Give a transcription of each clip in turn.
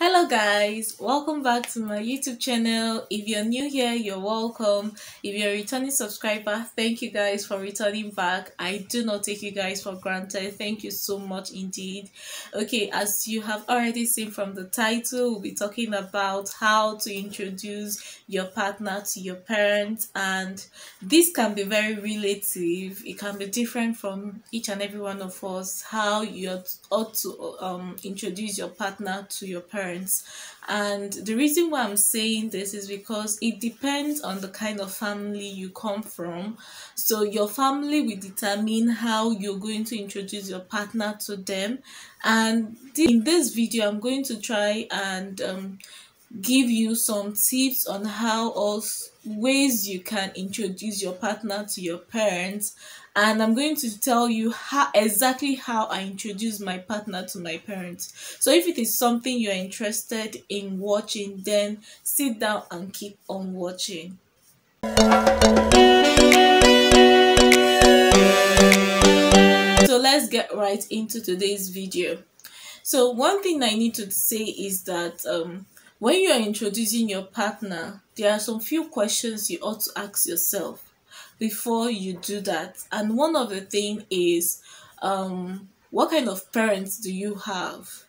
Hello guys, welcome back to my YouTube channel. If you're new here, you're welcome. If you're a returning subscriber, thank you guys for returning back. I do not take you guys for granted. Thank you so much indeed. Okay, as you have already seen from the title, we'll be talking about how to introduce your partner to your parents, and this can be very relative. It can be different from each and every one of us, how you ought to introduce your partner to your parents. And the reason why I'm saying this is because it depends on the kind of family you come from. So your family will determine how you're going to introduce your partner to them. And in this video, I'm going to try and give you some tips on how else ways you can introduce your partner to your parents, and I'm going to tell you exactly how I introduce my partner to my parents. So if it is something you're interested in watching, then sit down and keep on watching. So let's get right into today's video. So one thing I need to say is that when you are introducing your partner, there are some few questions you ought to ask yourself before you do that. And one of the thing is, what kind of parents do you have?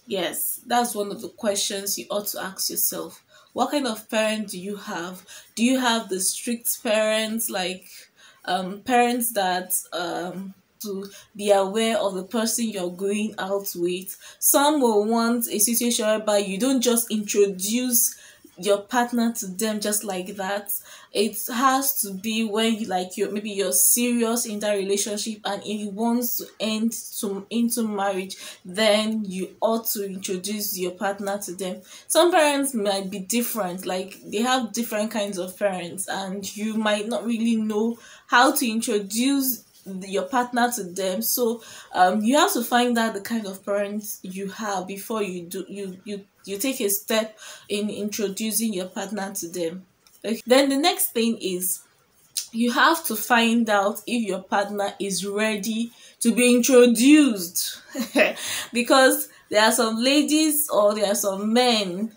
Yes, that's one of the questions you ought to ask yourself. What kind of parent do you have? Do you have the strict parents, like parents that to be aware of the person you're going out with? Some will want a situation whereby you don't just introduce your partner to them just like that. It has to be when you're serious in that relationship, and if it wants to end into marriage, then you ought to introduce your partner to them. Some parents might be different, like they have different kinds of parents, and you might not really know how to introduce your partner to them. So you have to find out the kind of parents you have before you take a step in introducing your partner to them. Okay. Then the next thing is, you have to find out if your partner is ready to be introduced. Because there are some ladies or there are some men,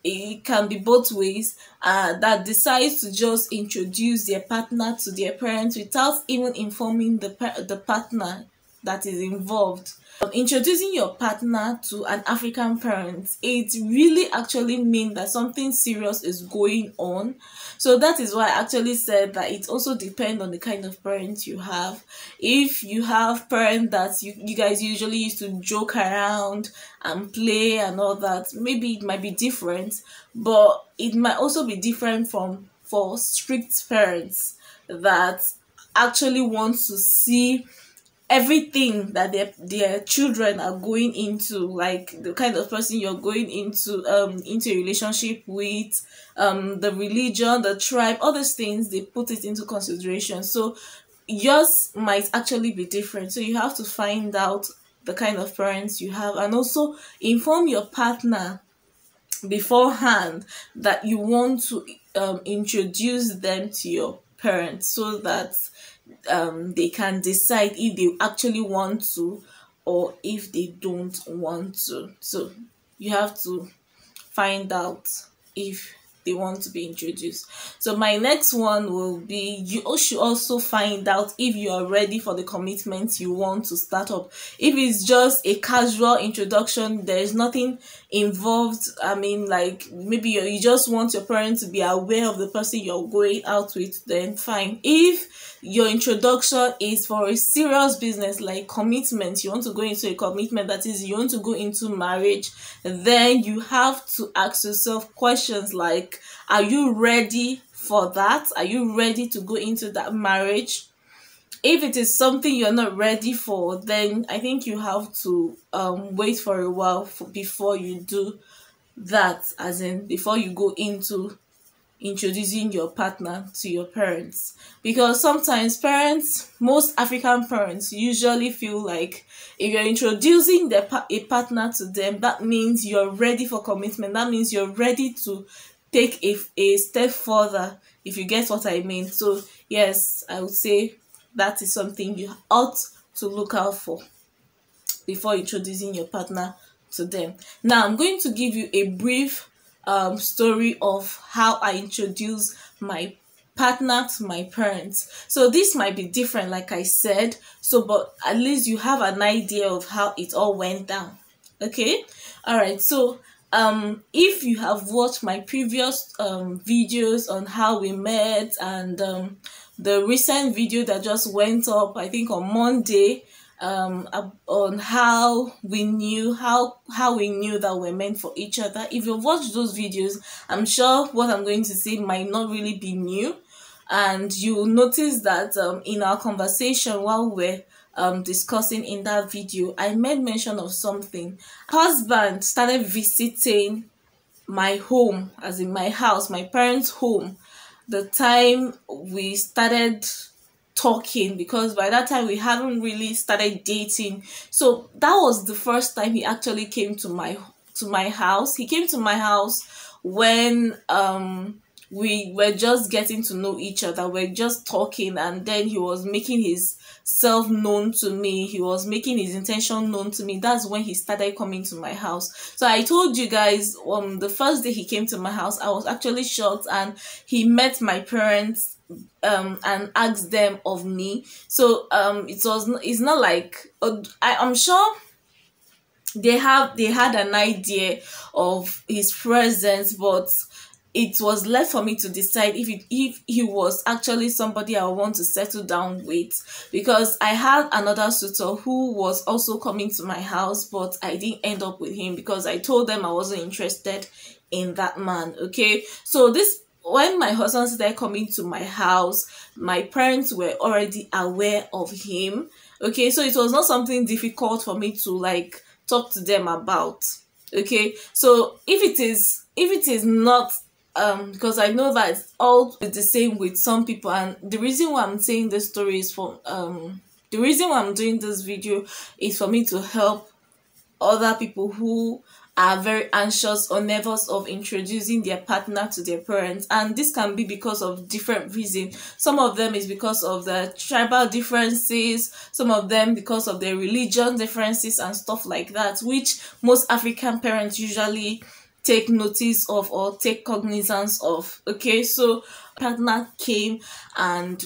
it can be both ways, that decides to just introduce their partner to their parents without even informing the partner that is involved. Introducing your partner to an African parent, it really actually means that something serious is going on. So that is why I actually said that it also depends on the kind of parents you have. If you have parents that you guys usually used to joke around and play and all that, maybe it might be different, but it might also be different for strict parents that actually want to see everything that their children are going into, like the kind of person you're going into a relationship with, the religion, the tribe, all those things, they put it into consideration. So yours might actually be different. So you have to find out the kind of parents you have, and also inform your partner beforehand that you want to introduce them to your parents, so that they can decide if they actually want to or if they don't want to. So you have to find out if they want to be introduced. So my next one will be, you should also find out if you are ready for the commitment you want to start up. If it's just a casual introduction, there is nothing involved, I mean, like maybe you just want your parents to be aware of the person you're going out with, then fine. If your introduction is for a serious business like commitment, you want to go into a commitment, that is, you want to go into marriage, then you have to ask yourself questions like, are you ready for that? Are you ready to go into that marriage? If it is something you're not ready for, then I think you have to wait for a while before you do that, as in before you go into introducing your partner to your parents. Because sometimes most African parents usually feel like if you're introducing a partner to them, that means you're ready for commitment, that means you're ready to take a step further, if you get what I mean. So yes, I would say that is something you ought to look out for before introducing your partner to them. Now I'm going to give you a brief story of how I introduced my partner to my parents. So this might be different, like I said, so but at least you have an idea of how it all went down. Okay, all right. So if you have watched my previous videos on how we met, and the recent video that just went up, I think on Monday, on how we knew that we're meant for each other. If you watch those videos, I'm sure what I'm going to say might not really be new, and you'll notice that in our conversation while we're discussing in that video, I made mention of something. Husband started visiting my home, as in my house, my parents' home, the time we started talking, because by that time we haven't really started dating. So that was the first time he actually came to my house. He came to my house when we were just getting to know each other. We're just talking, and then he was making his self known to me. He was making his intention known to me. That's when he started coming to my house. So I told you guys, the first day he came to my house, I was actually shocked, and he met my parents and asked them of me. So it's not like I'm sure they had an idea of his presence, but it was left for me to decide if he was actually somebody I want to settle down with, because I had another suitor who was also coming to my house, but I didn't end up with him because I told them I wasn't interested in that man. Okay, so when my husband started coming to my house, my parents were already aware of him. Okay, so it was not something difficult for me to like talk to them about. Okay, so if it is not because I know that it's all the same with some people, and the reason why I'm saying this story is the reason why I'm doing this video is for me to help other people who are very anxious or nervous of introducing their partner to their parents. And this can be because of different reasons. Some of them is because of the tribal differences, some of them because of their religion differences and stuff like that, which most African parents usually take notice of or take cognizance of. Okay, so partner came and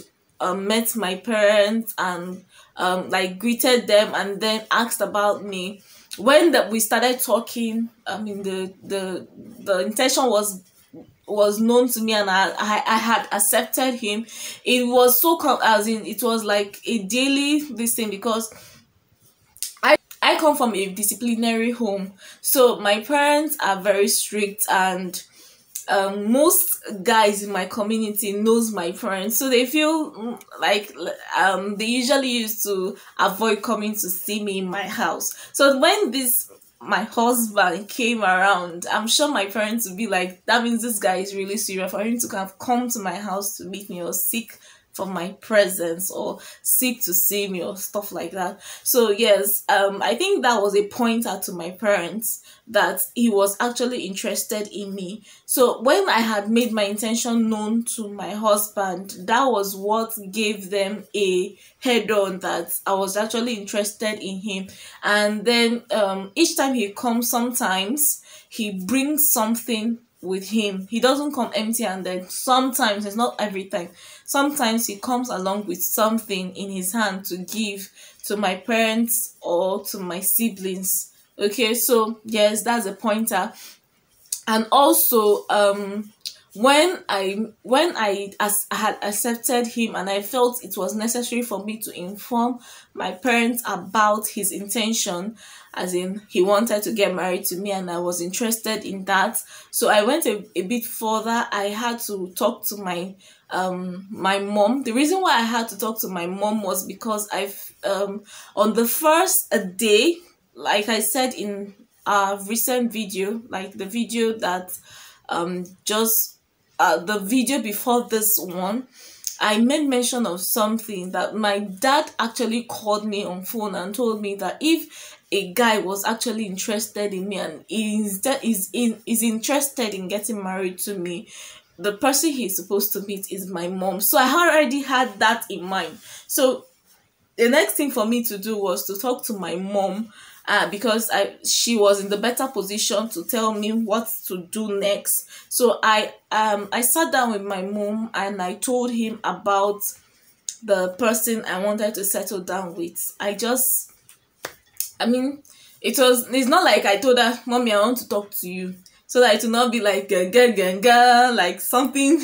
met my parents and like greeted them and then asked about me. When we started talking, I mean the intention was known to me, and I had accepted him. It was so as in it was like a daily this thing, because I come from a disciplinary home, so my parents are very strict, and most guys in my community knows my parents, so they feel like they usually used to avoid coming to see me in my house. So when my husband came around, I'm sure my parents would be like, that means this guy is really serious for him to have come to my house to meet me or seek for my presence or seek to see me or stuff like that. So yes, I think that was a pointer to my parents that he was actually interested in me. So when I had made my intention known to my husband, that was what gave them a head on that I was actually interested in him. And then each time he comes, sometimes he brings something with him. He doesn't come empty-handed. Sometimes, it's not every time, sometimes he comes along with something in his hand to give to my parents or to my siblings. Okay, so yes, that's a pointer. And also when I had accepted him and I felt it was necessary for me to inform my parents about his intention, as in he wanted to get married to me and I was interested in that, so I went a bit further. I had to talk to my mom. The reason why I had to talk to my mom was because on the first day, like I said in a recent video, like the video that just the video before this one, I made mention of something that my dad actually called me on phone and told me that if a guy was actually interested in me and is interested in getting married to me, the person he's supposed to meet is my mom. So I already had that in mind. So the next thing for me to do was to talk to my mom because she was in the better position to tell me what to do next. So I sat down with my mom and I told him about the person I wanted to settle down with. I mean, it's not like I told her, "Mommy, I want to talk to you," so that it will not be like like something.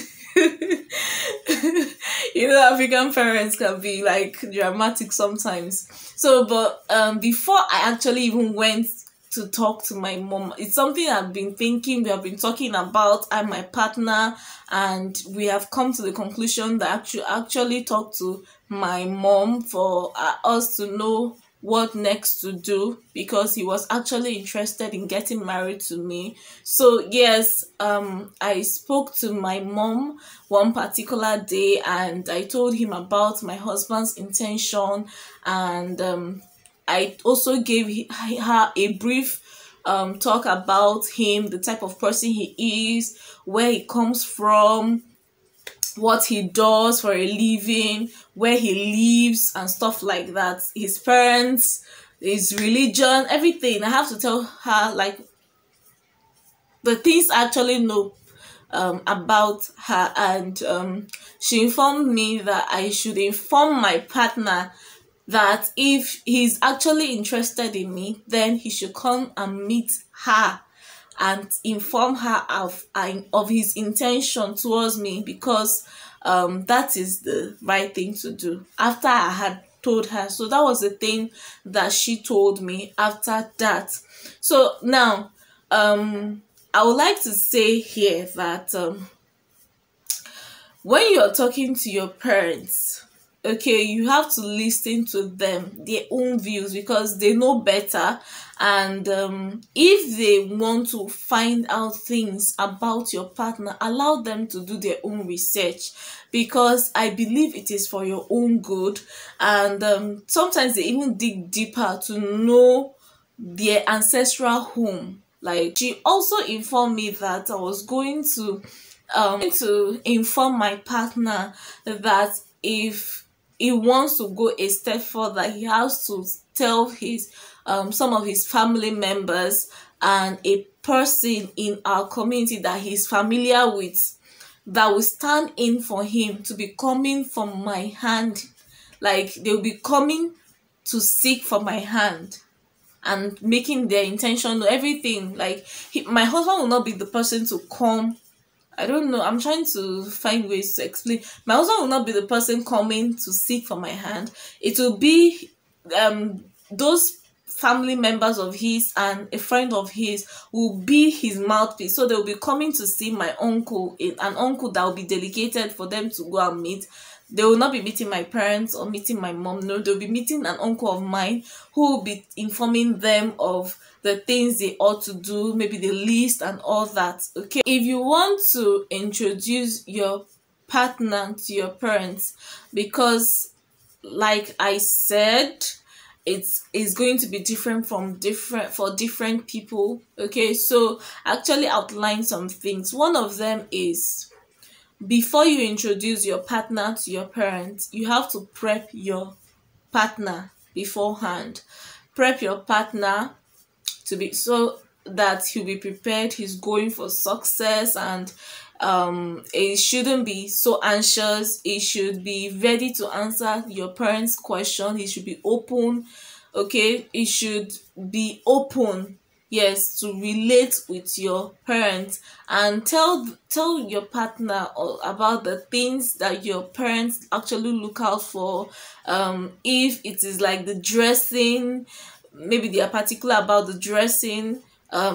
African parents can be like dramatic sometimes. So, but before I actually even went to talk to my mom, it's something I've been thinking, we have been talking about, and my partner, and we have come to the conclusion that actually talk to my mom for us to know what next to do, because he was actually interested in getting married to me. So yes, I spoke to my mom one particular day and I told him about my husband's intention, and I also gave her a brief talk about him, the type of person he is, where he comes from, what he does for a living, where he lives, and stuff like that. His parents, his religion, everything. I have to tell her like the things I actually know about her, and she informed me that I should inform my partner that if he's actually interested in me, then he should come and meet her and inform her of his intention towards me, because that is the right thing to do after I had told her. So that was the thing that she told me after that. So now I would like to say here that when you're talking to your parents, okay, you have to listen to them, their own views, because they know better. And if they want to find out things about your partner, allow them to do their own research, because I believe it is for your own good. And sometimes they even dig deeper to know their ancestral home. Like, she also informed me that I was going to inform my partner that if he wants to go a step further, he has to tell his some of his family members and a person in our community that he's familiar with, that will stand in for him, to be coming from my hand. Like, they'll be coming to seek for my hand and making their intention, everything. Like, my husband will not be the person to come. I don't know, I'm trying to find ways to explain. My husband will not be the person coming to seek for my hand. It will be those family members of his and a friend of his will be his mouthpiece. So they'll be coming to see my uncle, an uncle that will be delegated for them to go and meet. They will not be meeting my parents or meeting my mom. No, they'll be meeting an uncle of mine who will be informing them of the things they ought to do, maybe the list and all that. Okay, if you want to introduce your partner to your parents, because like I said, it's going to be different for different people. Okay, so actually outline some things. One of them is, before you introduce your partner to your parents, you have to prep your partner beforehand. Prep your partner to be so that he'll be prepared, he's going for success, and he shouldn't be so anxious. He should be ready to answer your parents' question. He should be open. Okay, he should be open, yes, to relate with your parents, and tell your partner about the things that your parents actually look out for. If it is like the dressing, maybe they are particular about the dressing.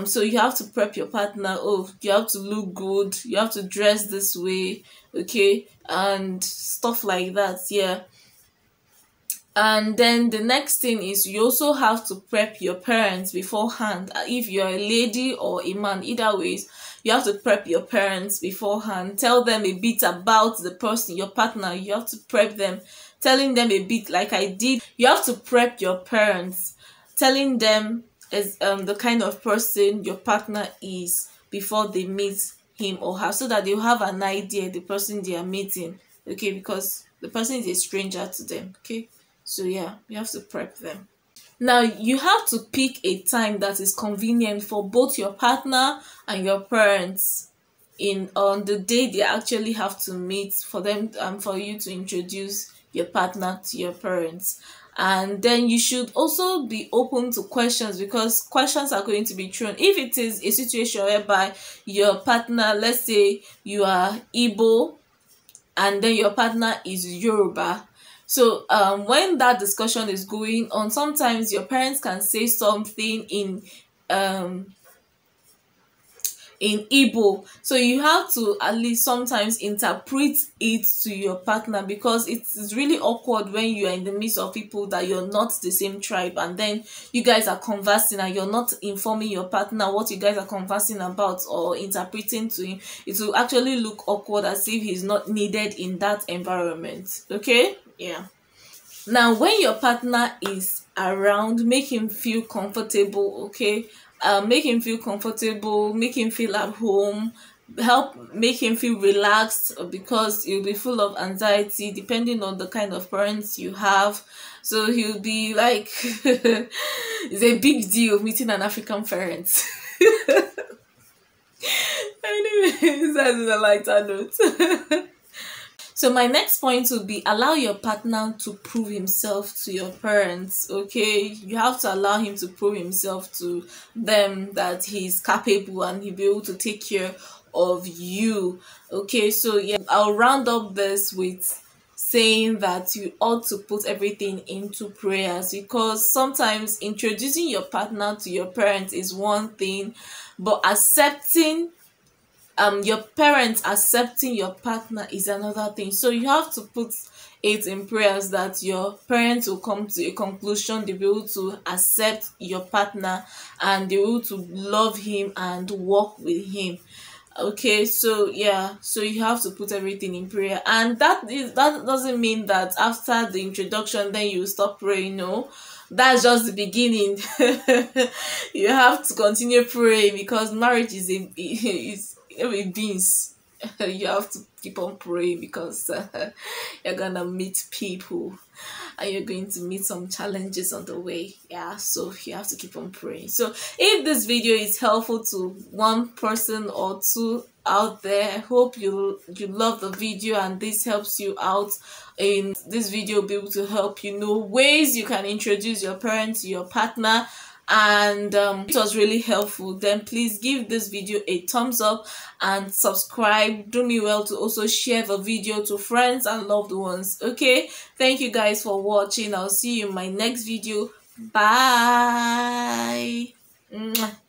So you have to prep your partner. Oh, you have to look good, you have to dress this way, okay, and stuff like that. Yeah. And then the next thing is, you also have to prep your parents beforehand. If you're a lady or a man, either ways, you have to prep your parents beforehand. Tell them a bit about the person, your partner. You have to prep them, telling them a bit like I did. You have to prep your parents, telling them as the kind of person your partner is before they meet him or her, so that they'll have an idea the person they are meeting. Okay, because the person is a stranger to them. Okay, so yeah, you have to prep them. Now you have to pick a time that is convenient for both your partner and your parents in on the day they actually have to meet for them for you to introduce your partner to your parents. And then you should also be open to questions, because questions are going to be thrown. If it is a situation whereby your partner, let's say you are Igbo and then your partner is Yoruba, so when that discussion is going on, sometimes your parents can say something um in Igbo. So you have to at least sometimes interpret it to your partner, because it's really awkward when you are in the midst of people that you're not the same tribe, and then you guys are conversing and you're not informing your partner what you guys are conversing about or interpreting to him. It will actually look awkward, as if he's not needed in that environment. Okay? Yeah. Now, when your partner is around, make him feel comfortable, okay? Make him feel comfortable, make him feel at home, help make him feel relaxed, because you'll be full of anxiety depending on the kind of parents you have. So he'll be like, it's a big deal meeting an African parent. Anyways, that's a lighter note. So my next point would be, allow your partner to prove himself to your parents. Okay, you have to allow him to prove himself to them that he's capable and he'll be able to take care of you. Okay, so yeah, I'll round up this with saying that you ought to put everything into prayers, because sometimes introducing your partner to your parents is one thing, but accepting your parents accepting your partner is another thing. So you have to put it in prayers that your parents will come to a conclusion, they'll be able to accept your partner and they'll be able to love him and work with him. Okay, so yeah, so you have to put everything in prayer, and that doesn't mean that after the introduction then you stop praying. No, that's just the beginning. You have to continue praying, because marriage is a beans. You have to keep on praying, because you're gonna meet people and you're going to meet some challenges on the way. Yeah, so you have to keep on praying. So if this video is helpful to one person or two out there, I hope you love the video and this helps you out. In this video will be able to help you know ways you can introduce your parents to your partner, and it was really helpful, then please give this video a thumbs up and subscribe. Do me well to also share the video to friends and loved ones. Okay, thank you guys for watching. I'll see you in my next video. Bye. Mwah.